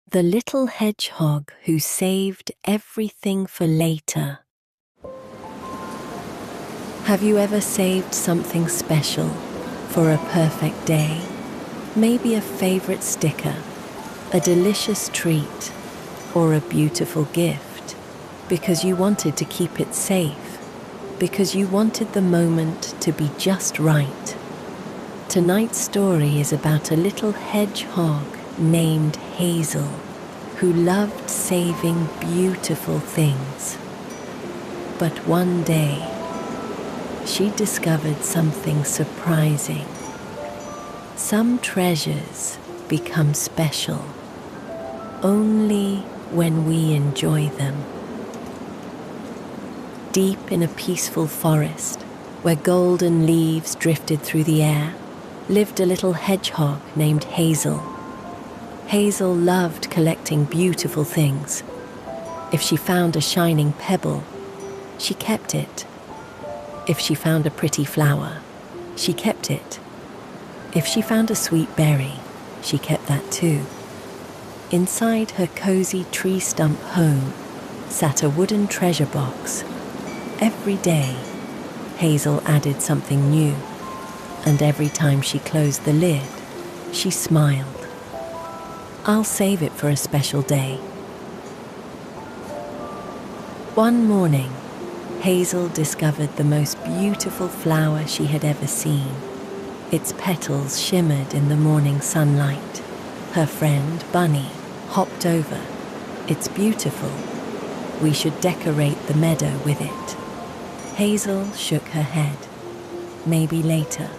The Little Hedgehog Who Saved Everything for Later. Have you ever saved something special for a perfect day? Maybe a favorite sticker, a delicious treat, or a beautiful gift, because you wanted to keep it safe, because you wanted the moment to be just right. Tonight's story is about a little hedgehog named Hazel, who loved saving beautiful things. But one day, she discovered something surprising. Some treasures become special only when we enjoy them. Deep in a peaceful forest, where golden leaves drifted through the air, lived a little hedgehog named Hazel. Hazel loved collecting beautiful things. If she found a shining pebble, she kept it. If she found a pretty flower, she kept it. If she found a sweet berry, she kept that too. Inside her cozy tree stump home sat a wooden treasure box. Every day, Hazel added something new, and every time she closed the lid, she smiled. I'll save it for a special day. One morning, Hazel discovered the most beautiful flower she had ever seen. Its petals shimmered in the morning sunlight. Her friend, Bunny, hopped over. It's beautiful. We should decorate the meadow with it. Hazel shook her head. Maybe later.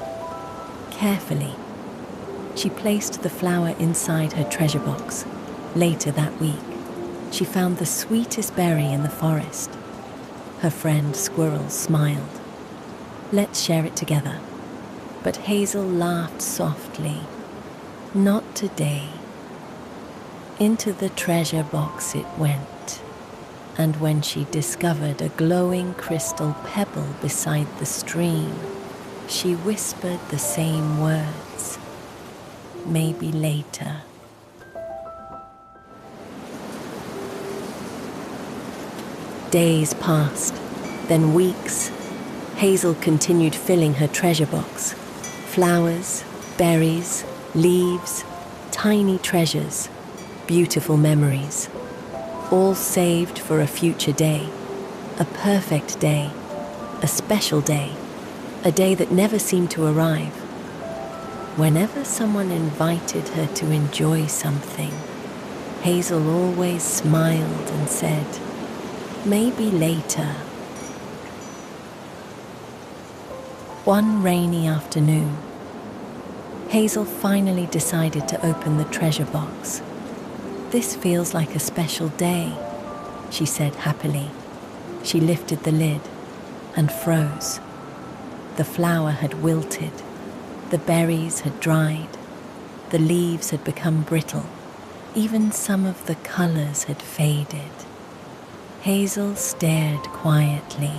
Carefully, she placed the flower inside her treasure box. Later that week, she found the sweetest berry in the forest. Her friend Squirrel smiled. Let's share it together. But Hazel laughed softly. Not today. Into the treasure box it went. And when she discovered a glowing crystal pebble beside the stream, she whispered the same words. Maybe later. Days passed, then weeks. Hazel continued filling her treasure box. Flowers, berries, leaves, tiny treasures, beautiful memories, all saved for a future day, a perfect day, a special day, a day that never seemed to arrive. Whenever someone invited her to enjoy something, Hazel always smiled and said, maybe later. One rainy afternoon, Hazel finally decided to open the treasure box. This feels like a special day, she said happily. She lifted the lid and froze. The flower had wilted. The berries had dried, the leaves had become brittle, even some of the colors had faded. Hazel stared quietly.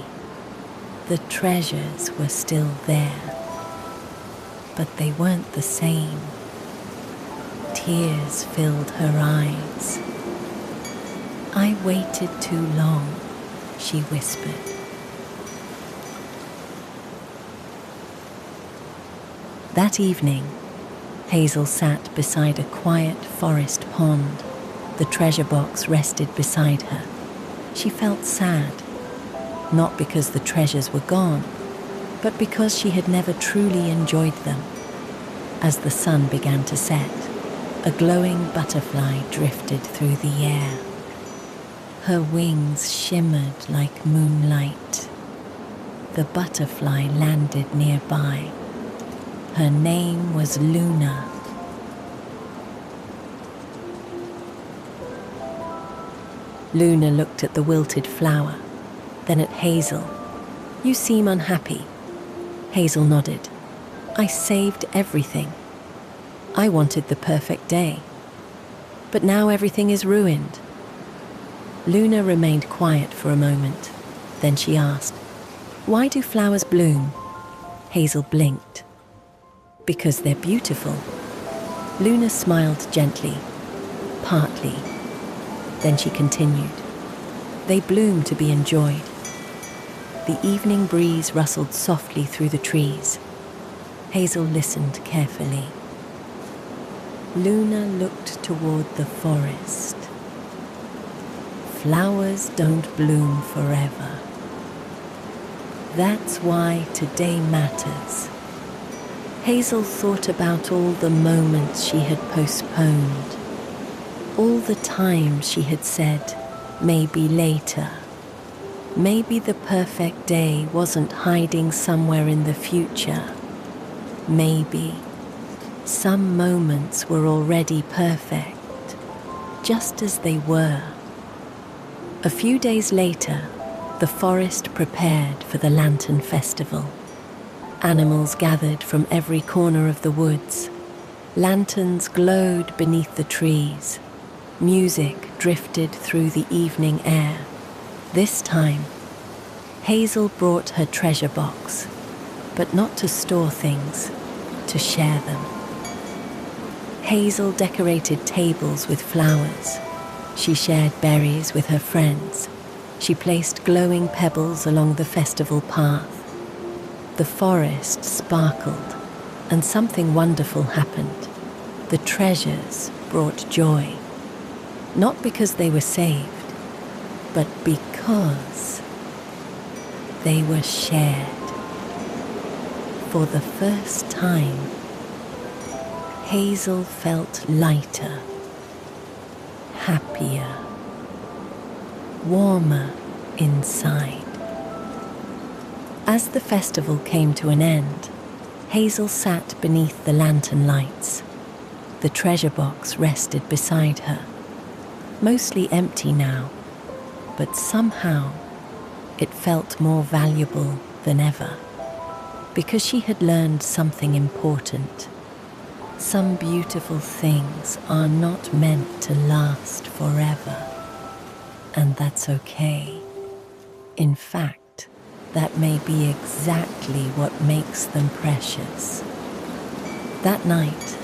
The treasures were still there, but they weren't the same. Tears filled her eyes. I waited too long, she whispered. That evening, Hazel sat beside a quiet forest pond. The treasure box rested beside her. She felt sad, not because the treasures were gone, but because she had never truly enjoyed them. As the sun began to set, a glowing butterfly drifted through the air. Her wings shimmered like moonlight. The butterfly landed nearby. Her name was Luna. Luna looked at the wilted flower, then at Hazel. You seem unhappy. Hazel nodded. I saved everything. I wanted the perfect day. But now everything is ruined. Luna remained quiet for a moment. Then she asked, why do flowers bloom? Hazel blinked. Because they're beautiful. Luna smiled gently. partly. Then she continued. They bloom to be enjoyed. The evening breeze rustled softly through the trees. Hazel listened carefully. Luna looked toward the forest. Flowers don't bloom forever. That's why today matters. Hazel thought about all the moments she had postponed, all the times she had said, maybe later. Maybe the perfect day wasn't hiding somewhere in the future. Maybe some moments were already perfect, just as they were. A few days later, the forest prepared for the Lantern Festival. Animals gathered from every corner of the woods. Lanterns glowed beneath the trees. Music drifted through the evening air. This time, Hazel brought her treasure box, but not to store things, to share them. Hazel decorated tables with flowers. She shared berries with her friends. She placed glowing pebbles along the festival path. The forest sparkled, and something wonderful happened. The treasures brought joy. Not because they were saved, but because they were shared. For the first time, Hazel felt lighter, happier, warmer inside. As the festival came to an end, Hazel sat beneath the lantern lights. The treasure box rested beside her, mostly empty now, but somehow it felt more valuable than ever, because she had learned something important. Some beautiful things are not meant to last forever, and that's okay. In fact, that may be exactly what makes them precious. That night,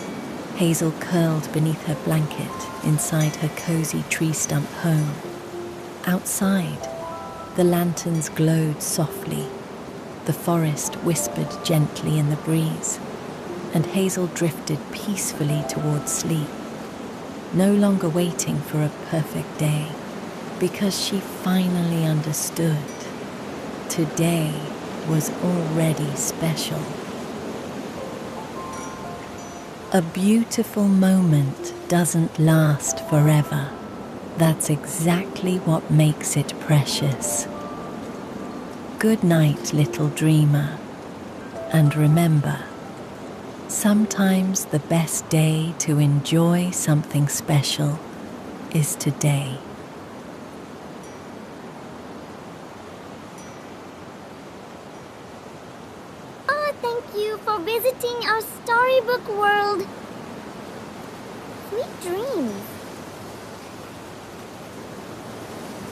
Hazel curled beneath her blanket inside her cozy tree stump home. Outside, the lanterns glowed softly. The forest whispered gently in the breeze, and Hazel drifted peacefully towards sleep, no longer waiting for a perfect day, because she finally understood. Today was already special. A beautiful moment doesn't last forever. That's exactly what makes it precious. Good night, little dreamer. And remember, sometimes the best day to enjoy something special is today. Thank you for visiting our storybook world. Sweet dreams.